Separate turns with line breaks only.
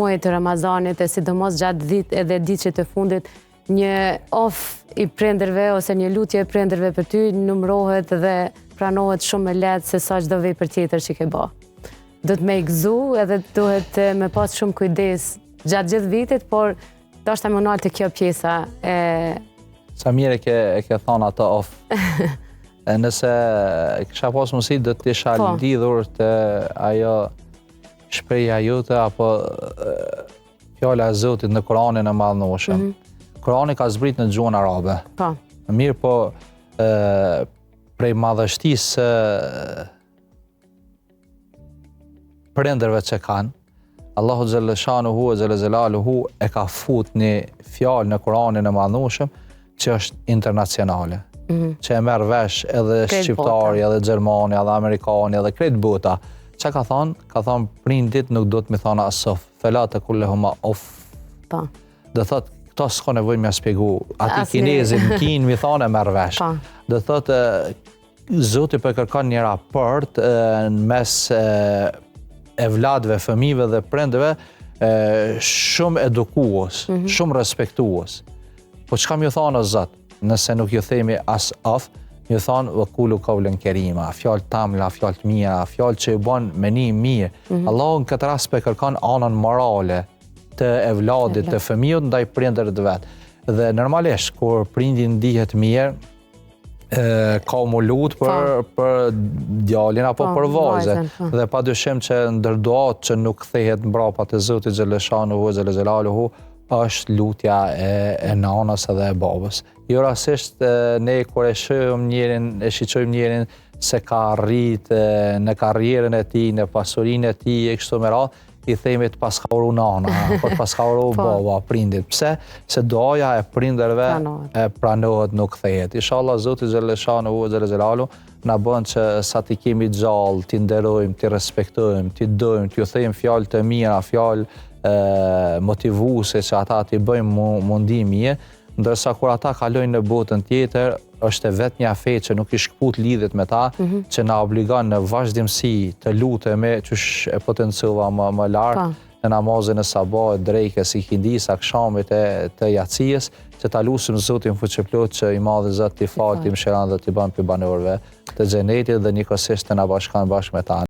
muajit të Ramazanit e sidomos gjatë ditëve të fundit, një i prindërve ose një lutje e prindërve për ty numërohet dhe pranohet shumë më lehtë se sa çdo vepër tjetër që ke bë. Duhet me gëzu edhe duhet me pas shumë kujdes gjatë gjithë vitit, por ndoshta më nalt të kjo pjesa e...
Sa mirë e ke thonë ato off. Nëse kisha pas mundësi do të isha lidhur të ajo shprehja jote apo fjala e Zotit në Kur'anin e Madhënueshëm. Kur'ani ka zbrit në gjuhën arabe.
Po.
Mirë, po prej madhështisë prindërve që kanë, Allahu xhalla shanuhu wa xhalla xjalaluhu e ka fut një fjalë në Kur'anin e Madhënueshëm që është internacionale. Që e merr vesh edhe shqiptari, edhe gjermani, edhe amerikani, edhe krejt bota. Çka ka thonë? Ka thonë prindit nuk do të më thonë asof, fela të kullehuma off.
Po.
Do thotë këto s'ka nevojë më shpjegu. Ati kinezin në Kinë më thonë e merr vesh. Do thotë Zoti po kërkon një raport në mes evladëve, fëmijëve dhe prindëve shumë edukues, shumë respektues. Po çka më thonë o Zot? Nëse nuk ju themi as of, ju thonë vëkullu kaulen kerima, fjallë tamla, fjallë të mira, fjallë që i bon menim mirë. Allahu në këtë rast për kërkan anën morale të evladit, të fëmijët ndaj prindërit vetë. Dhe normalisht, kur prindin ndihet mirë, ka mu lutë për djalin apo për vajzen. Dhe pa dyshim që ndërdoat që nuk kthehet mbrapa të Zotit xhaleshanuhu xhelaluhu, është lutja e nanës edhe e babës. Jo rastisht ne kur e shiqojmë njerin se ka arrit në karrierën e tij, në pasurinë e tij e kështu me radhë, i themi të paskauru nana, apo të paskauru baba, prindit. Pse? Se doja e prindërve e pranohet, nuk kthehet. Inshallah Zoti xhaleshanuhu xhelaluhu na bën që sa ti kemi gjallë, ti nderojmë, ti respektojmë, ti dojmë, ti ju thejmë fjalë të mira, fjalë motivuese që ata ti bëjmë mundimie, ndërsa kur ata kalojnë në botën tjetër, është vetë një fe që nuk i shkput lidhet me ta, që na obligon në vazhdimsi të lutemi, qysh e potencova më lartë, në namazin e sabahit, drekës, ikindis, akşamit të jacijës, që ta lusim Zotin fuqiplot që i madhi Zot t'i falë, t'i mëshiron dhe t'i bën për banorëve të xhenetit dhe njëkohësisht të na bashkan bashkë me ta.